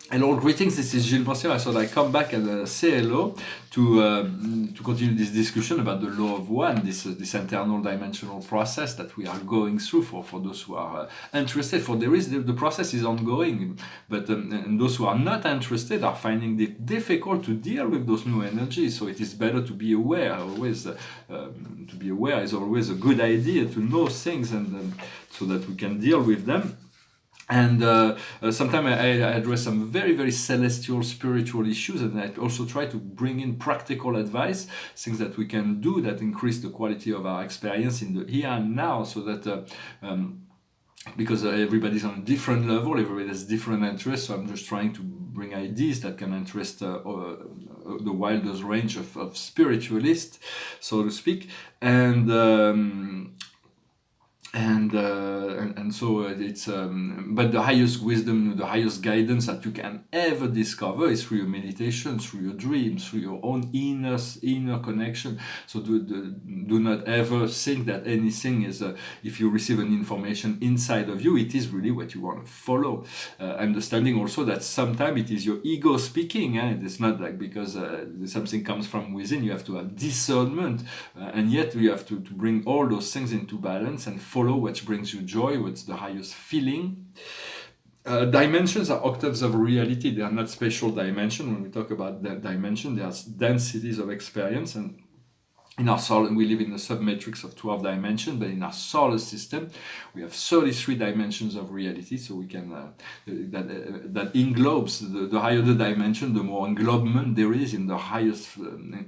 Hello, greetings. This is Gilles Pensier. I thought I'd come back and say hello to continue this discussion about the law of one, this internal dimensional process that we are going through for those who are interested. For there is the process is ongoing, but and those who are not interested are finding it difficult to deal with those new energies. So it is better to be aware. Always to be aware is always a good idea, to know things and so that we can deal with them. And sometimes I address some very, very celestial, spiritual issues, and I also try to bring in practical advice, things that we can do that increase the quality of our experience in the here and now, so that because everybody's on a different level, everybody has different interests, so I'm just trying to bring ideas that can interest the wildest range of spiritualists, so to speak, and so it's but the highest wisdom, the highest guidance that you can ever discover is through your meditation, through your dreams, through your own inner connection. So do not ever think that anything is if you receive an information inside of you, it is really what you want to follow. Understanding also that sometimes it is your ego speaking, it's not like because something comes from within, you have to have discernment, and yet you have to bring all those things into balance and follow what brings you joy, what's the highest feeling. Dimensions are octaves of reality. They are not spatial dimension. When we talk about that dimension, they are densities of experience. And in our solar, we live in the submatrix of 12 dimensions, but in our solar system, we have 33 dimensions of reality. So we can that englobes the higher the dimension, the more englobement there is in the highest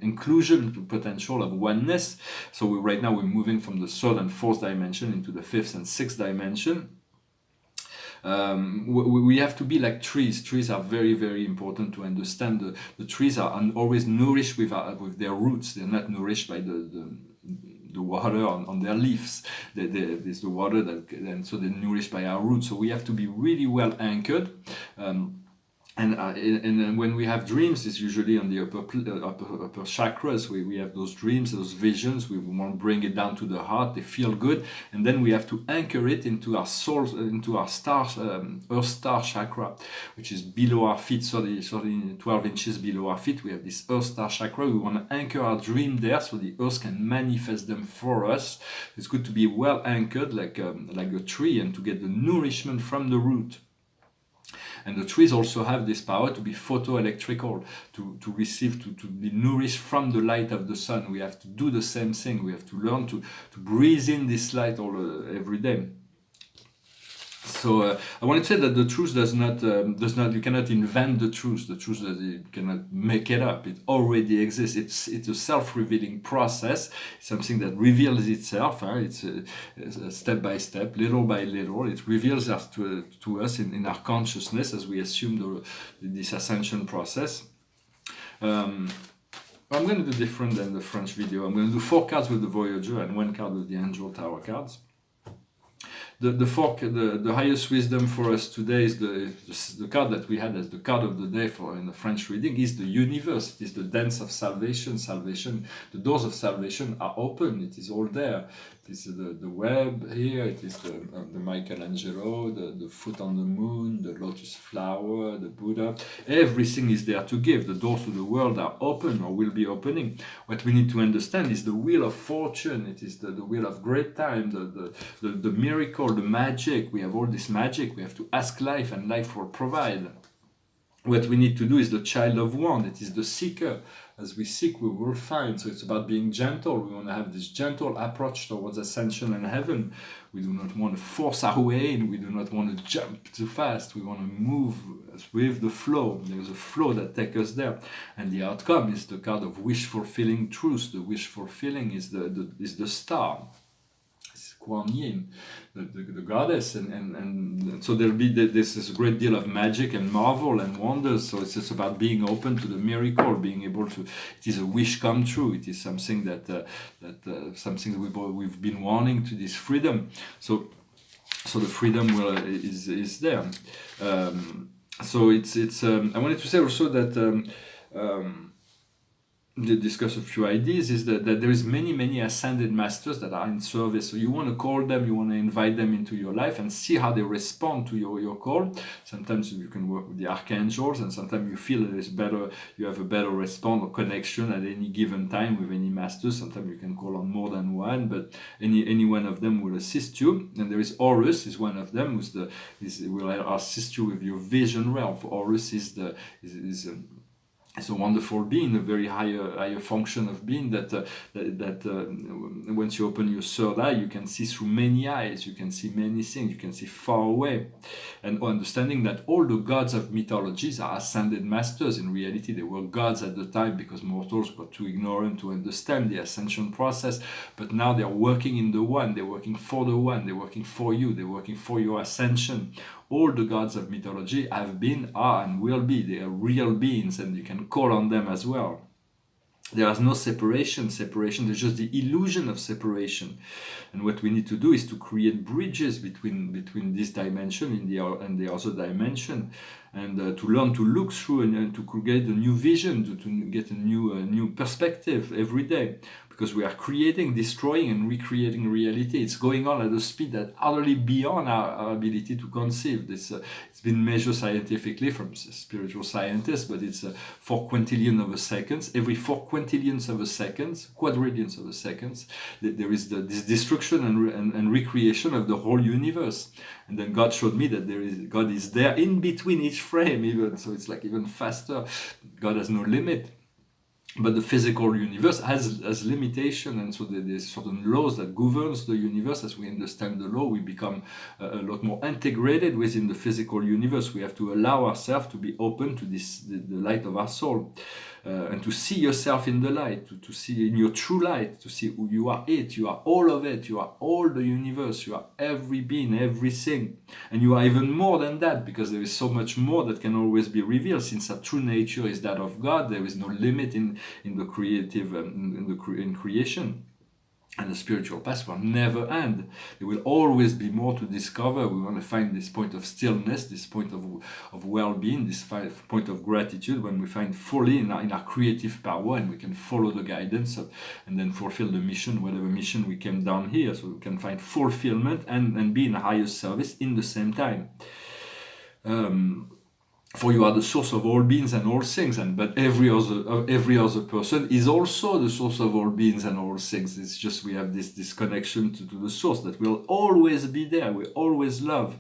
inclusion potential of oneness. So right now we're moving from the third and fourth dimension into the fifth and sixth dimension. We have to be like trees. Trees are very, very important to understand. The trees are always nourished with their roots. They're not nourished by the water on their leaves. There's the water and so they're nourished by our roots. So we have to be really well anchored. And when we have dreams, it's usually on the upper chakras. We have those dreams, those visions. We want to bring it down to the heart. They feel good, and then we have to anchor it into our soul, into our star, Earth star chakra, which is below our feet, 12 inches below our feet. We have this Earth star chakra. We want to anchor our dream there, so the Earth can manifest them for us. It's good to be well anchored, like a tree, and to get the nourishment from the root. And the trees also have this power to be photoelectrical, to receive, to be nourished from the light of the sun. We have to do the same thing. We have to learn to breathe in this light every day. So I want to say that the truth does not you cannot invent the truth. The truth you cannot make it up. It already exists. It's a self-revealing process. It's something that reveals itself. It's step by step, little by little. It reveals to us in our consciousness as we assume this ascension process. I'm going to do different than the French video. I'm going to do 4 cards with the Voyager and 1 card with the Angel Tower cards. The highest wisdom for us today is the card that we had as the card of the day in the French reading is the universe. It is the dance of salvation. The doors of salvation are open. It is all there. It is the web here. It is the Michelangelo, the foot on the moon, the lotus flower, the Buddha. Everything is there to give. The doors to the world are open or will be opening. What we need to understand is the wheel of fortune. It is the wheel of great time, the miracle, the magic. We have all this magic. We have to ask life, and life will provide. What we need to do is the child of wand. It is the seeker. As we seek, we will find. So it's about being gentle. We want to have this gentle approach towards ascension and heaven. We do not want to force our way in. We do not want to jump too fast. We want to move with the flow. There's a flow that takes us there. And the outcome is the card of wish-fulfilling truth. The wish-fulfilling is the star. Kuan Yin, the goddess, and so there'll be this great deal of magic and marvel and wonders. So it's just about being open to the miracle, being able to. It is a wish come true. It is something something we've been wanting, to this freedom. So the freedom is there. So it's. I wanted to say also that. discuss a few ideas is that there is many ascended masters that are in service. So you want to call them, you want to invite them into your life and see how they respond to your call. Sometimes you can work with the archangels, and sometimes you feel that you have a better response or connection at any given time with any master. Sometimes you can call on more than one, but any one of them will assist you. And there is Horus, is one of them, will assist you with your vision realm. Horus is it's a wonderful being, a very higher function of being that once you open your third eye, you can see through many eyes, you can see many things, you can see far away. And understanding that all the gods of mythologies are ascended masters. In reality, they were gods at the time because mortals were too ignorant to understand the ascension process. But now they're working in the one, they're working for the one, they're working for you, they're working for your ascension. All the gods of mythology have been, are, and will be. They are real beings, and you can call on them as well. There is no separation. There's just the illusion of separation. And what we need to do is to create bridges between this dimension and the other dimension, and to learn to look through and to create a new vision, to get a new perspective every day. Because we are creating, destroying, and recreating reality. It's going on at a speed that utterly beyond our ability to conceive. It's been measured scientifically from spiritual scientists, but it's 4 quintillion of a second. Every 4 quintillions of a second, quadrillions of a second, there is this destruction and recreation of the whole universe. And then God showed me that God is there in between each frame, even. So it's like even faster. God has no limit. But the physical universe has limitation, and so there's certain laws that governs the universe. As we understand the law, we become a lot more integrated within the physical universe. We have to allow ourselves to be open to the light of our soul, and to see yourself in the light, to see in your true light, to see who you are. You are all of it. You are all the universe. You are every being, everything, and you are even more than that, because there is so much more that can always be revealed. Since our true nature is that of God, there is no limit in the creative, in creation. And the spiritual path will never end. There will always be more to discover. We want to find this point of stillness, this point of well-being, this point of gratitude, when we find fully in our creative power, and we can follow the guidance and then fulfill the mission, whatever mission we came down here. So we can find fulfillment and be in highest service in the same time. For you are the source of all beings and all things, but every other person is also the source of all beings and all things. It's just we have this connection to the source that will always be there. We always love,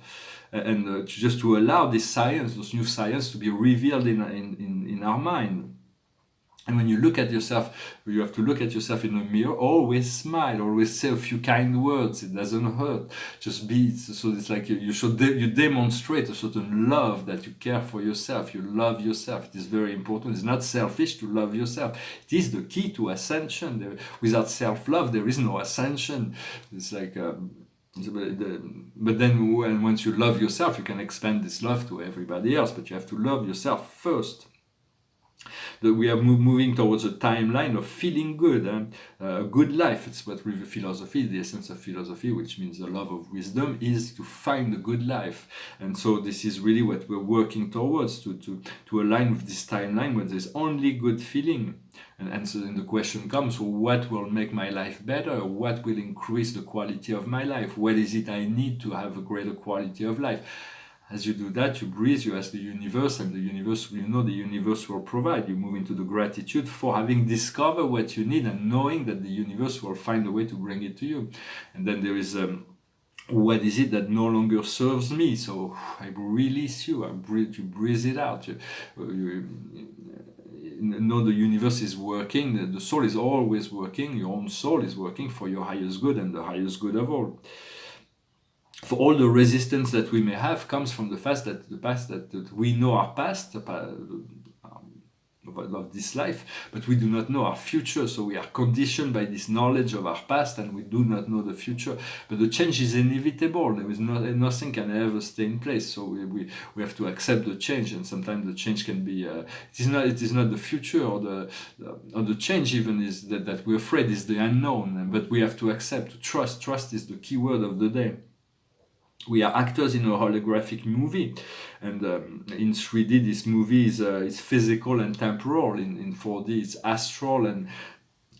and just to allow this science, this new science, to be revealed in our mind. And when you look at yourself, you have to look at yourself in the mirror. Always smile. Always say a few kind words. It doesn't hurt. Just be. So it's like you demonstrate a certain love, that you care for yourself. You love yourself. It is very important. It's not selfish to love yourself. It is the key to ascension. Without self-love, there is no ascension. It's like. But then once you love yourself, you can expand this love to everybody else. But you have to love yourself first. We are moving towards a timeline of feeling good, a good life. It's what philosophy, the essence of philosophy, which means the love of wisdom, is to find a good life. And so this is really what we're working towards, to align with this timeline where there's only good feeling. And so then the question comes, well, what will make my life better? What will increase the quality of my life? What is it I need to have a greater quality of life? As you do that, you breathe, you ask the universe, and the universe, the universe will provide. You move into the gratitude for having discovered what you need and knowing that the universe will find a way to bring it to you. And then there is, what is it that no longer serves me? So I release you, you breathe it out. You know the universe is working, the soul is always working, your own soul is working for your highest good and the highest good of all. For all the resistance that we may have comes from the fact that we know our past of this life, but we do not know our future. So we are conditioned by this knowledge of our past, and we do not know the future. But the change is inevitable. There is nothing can ever stay in place. So we have to accept the change, and sometimes the change can be. It is not the future or the change even is that we're afraid is the unknown. But we have to accept, trust. Trust is the key word of the day. we are actors in a holographic movie, and in 3D this movie is physical and temporal. In 4D it's astral and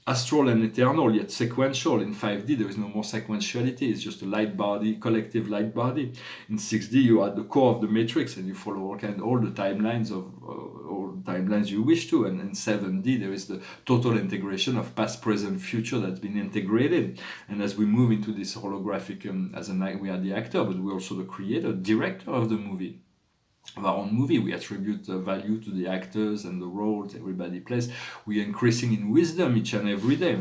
eternal, yet sequential. In 5D, there is no more sequentiality. It's just a light body, collective light body. In 6D, you are at the core of the matrix, and you follow all the timelines of all the timelines you wish to. And in 7D, there is the total integration of past, present, future that's been integrated. And as we move into this holographic, we are the actor, but we're also the creator, director of the movie. Of our own movie, we attribute value to the actors and the roles everybody plays. We are increasing in wisdom each and every day.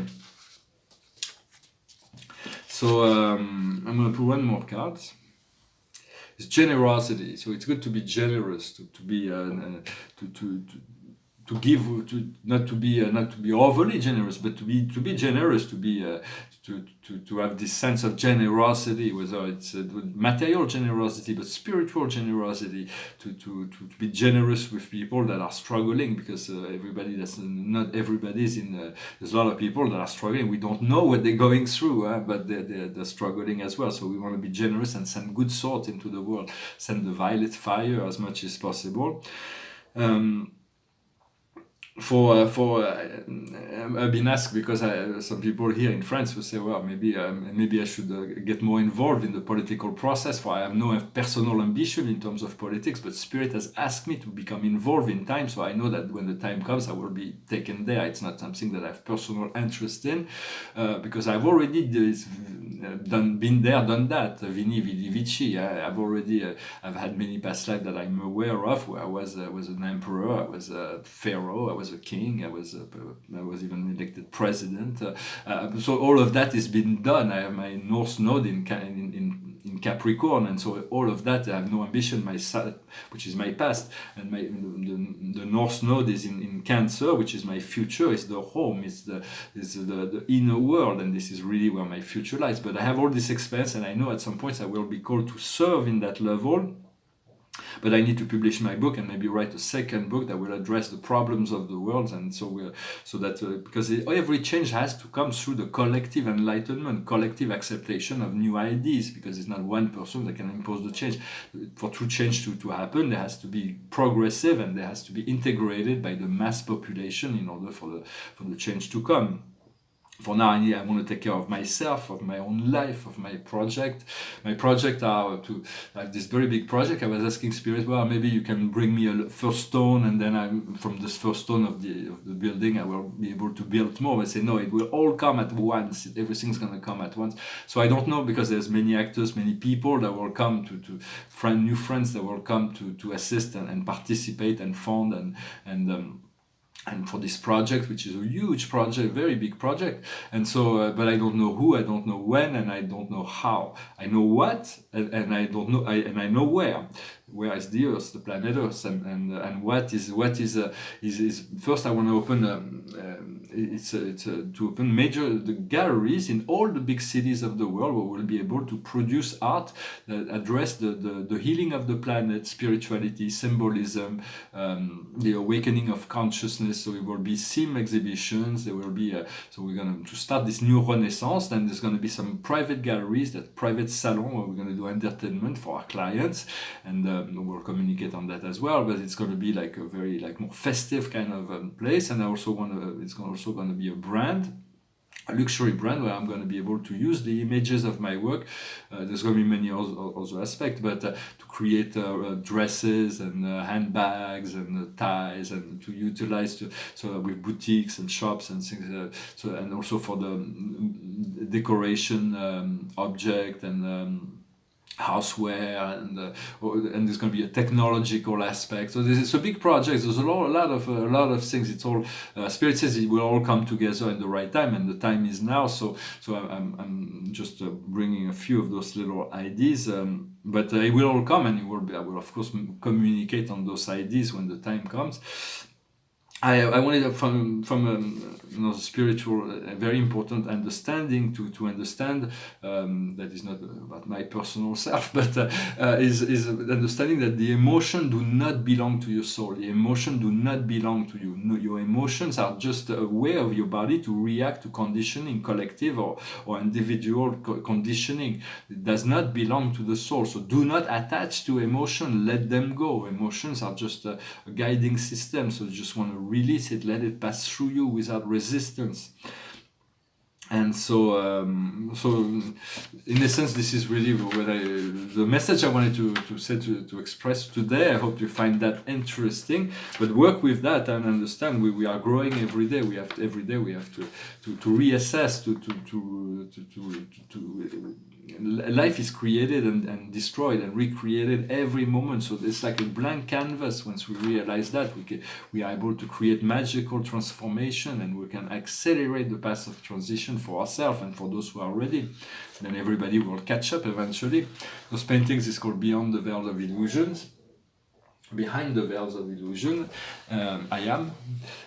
So I'm going to put one more card. It's generosity. So it's good to be generous, to give, not to be overly generous, but to be generous, to have this sense of generosity, whether it's material generosity, but spiritual generosity, to be generous with people that are struggling, because not everybody's in. There's a lot of people that are struggling. We don't know what they're going through, but they're struggling as well. So we want to be generous and send good salt into the world, send the violet fire as much as possible. I've been asked, because some people here in France will say, well, maybe I should get more involved in the political process, for I have no personal ambition in terms of politics, but Spirit has asked me to become involved in time, so I know that when the time comes I will be taken there. It's not something that I have personal interest in, because I've already been there, done that. Vini Vidi Vici. I've had many past lives that I'm aware of, where I was an emperor, I was a pharaoh, I was a king, I was even elected president. So all of that has been done. I have my North Node in Capricorn, and so all of that, I have no ambition. Which is my past, and the North Node is in Cancer, which is my future, is the home, is the inner world, and this is really where my future lies. But I have all this experience, and I know at some point I will be called to serve in that level. But I need to publish my book and maybe write a second book that will address the problems of the world, and because every change has to come through the collective enlightenment, collective acceptation of new ideas, because it's not one person that can impose the change. For true change to happen, there has to be progressive, and there has to be integrated by the mass population in order for the change to come. For now, I want to take care of myself, of my own life, of my project. My project are to like this very big project. I was asking Spirit, well, maybe you can bring me a first stone, and then from this first stone of the building, I will be able to build more. I say, no, it will all come at once. Everything's going to come at once. So I don't know, because there's many actors, many people that will come new friends that will come to assist and participate and fund and for this project, which is a huge project, very big project. And so, but I don't know who, I don't know when, and I don't know how. I know what, and I don't know, and I know where. Where is the Earth, the planet Earth, and what is first I want to open to open the galleries in all the big cities of the world, where we'll be able to produce art that address the healing of the planet, spirituality, symbolism, the awakening of consciousness. So it will be theme exhibitions. There will be so we're going to start this new renaissance. Then there's going to be some private galleries, that private salon, where we're going to do entertainment for our clients, and we'll communicate on that as well. But it's going to be like a very more festive kind of place. And I also it's also going to be a luxury brand, where I'm going to be able to use the images of my work. There's going to be many other aspects, but to create dresses and handbags and ties, and to utilize with boutiques and shops and things. And also for the decoration object and houseware, and there's going to be a technological aspect. So it's a big project. There's a lot of things. It's all Spirit says it will all come together in the right time, and the time is now. So I'm just bringing a few of those little ideas, but it will all come, and I will of course communicate on those ideas when the time comes. I wanted from the spiritual, very important understanding to understand that is not about my personal self, but is understanding that the emotion do not belong to your soul. The emotion do not belong to you. No, your emotions are just a way of your body to react to conditioning, collective or individual conditioning. It does not belong to the soul. So do not attach to emotion. Let them go. Emotions are just a guiding system. So you just want to release it, let it pass through you without resistance. And so, in essence, this is really the message I wanted to say, to express today. I hope you find that interesting. But work with that and understand we are growing every day. Every day we have to reassess, life is created and destroyed and recreated every moment. So it's like a blank canvas. Once we realize that, we are able to create magical transformation, and we can accelerate the path of transition for ourselves and for those who are ready. Then everybody will catch up eventually. Those paintings is called Beyond the Veils of Illusions. Behind the Veils of Illusion, I Am.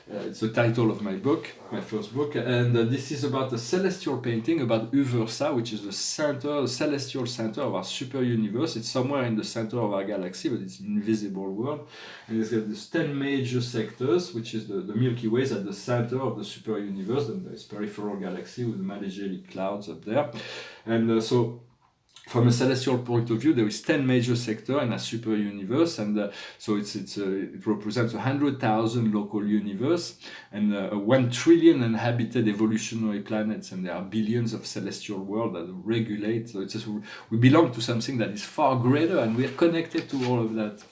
It's the title of my book, my first book, and this is about a celestial painting about Uversa, which is the celestial center of our super universe. It's somewhere in the center of our galaxy, but it's an invisible world. And it's got these 10 major sectors, which is the Milky Way is at the center of the super universe, and there's peripheral galaxy with the Magellanic clouds up there. And so from a celestial point of view, there is 10 major sectors in a super universe, and so it represents 100,000 local universe and 1 trillion inhabited evolutionary planets, and there are billions of celestial worlds that regulate. So it's just, we belong to something that is far greater, and we are connected to all of that.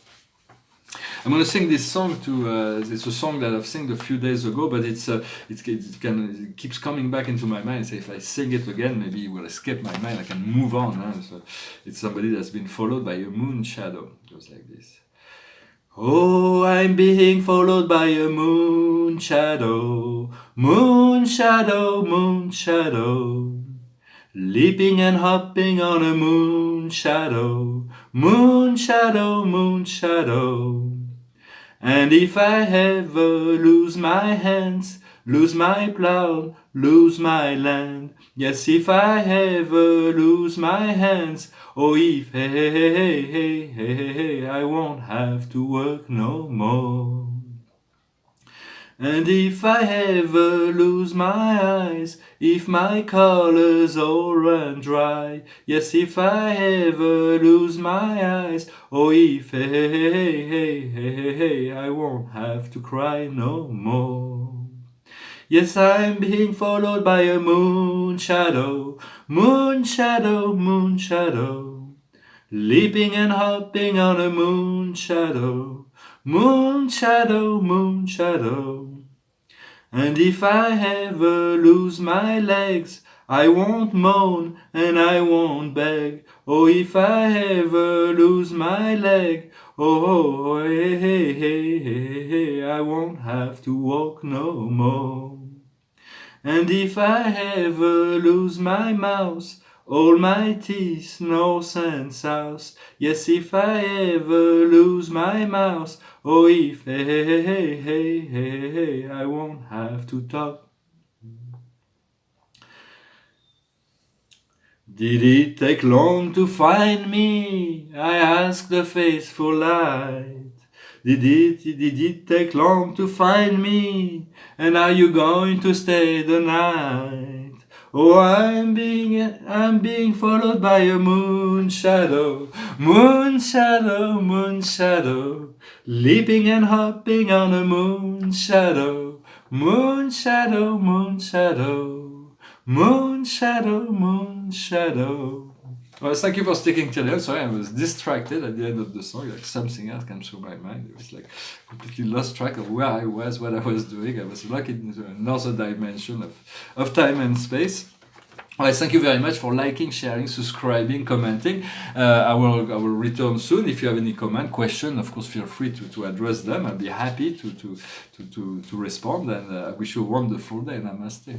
I'm going to sing this song it's a song that I've sung a few days ago, but it keeps coming back into my mind. So if I sing it again, maybe it will escape my mind. I can move on. Huh? So it's somebody that's been followed by a moon shadow. It goes like this. Oh, I'm being followed by a moon shadow, moon shadow, moon shadow. Leaping and hopping on a moon shadow, moon shadow, moon shadow. And if I ever lose my hands, lose my plow, lose my land, yes, if I ever lose my hands, oh, if hey, I won't have to work no more. And if I ever lose my eyes, if my colors all run dry, yes, if I ever lose my eyes, oh, if hey, I won't have to cry no more. Yes, I'm being followed by a moon shadow, moon shadow, moon shadow, leaping and hopping on a moon shadow, moon shadow, moon shadow. And if I ever lose my legs, I won't moan and I won't beg. Oh, if I ever lose my leg, oh, hey, I won't have to walk no more. And if I ever lose my mouse, all my teeth, north and south, yes, if I ever lose my mouse, oh, if hey, I won't have to talk. Did it take long to find me? I asked the faithful light. Did it take long to find me? And are you going to stay the night? Oh, I'm being followed by a moon shadow, moon shadow, moon shadow, leaping and hopping on a moon shadow, moon shadow, moon shadow, moon shadow, moon shadow. Well, thank you for sticking till the end. Sorry, I was distracted at the end of the song. Like something else came through my mind. It was like completely lost track of where I was, what I was doing. I was locked into another dimension of time and space. Well, thank you very much for liking, sharing, subscribing, commenting. I will return soon. If you have any comment, question, of course, feel free to address them. I'll be happy to respond. And I wish you a wonderful day. Namaste.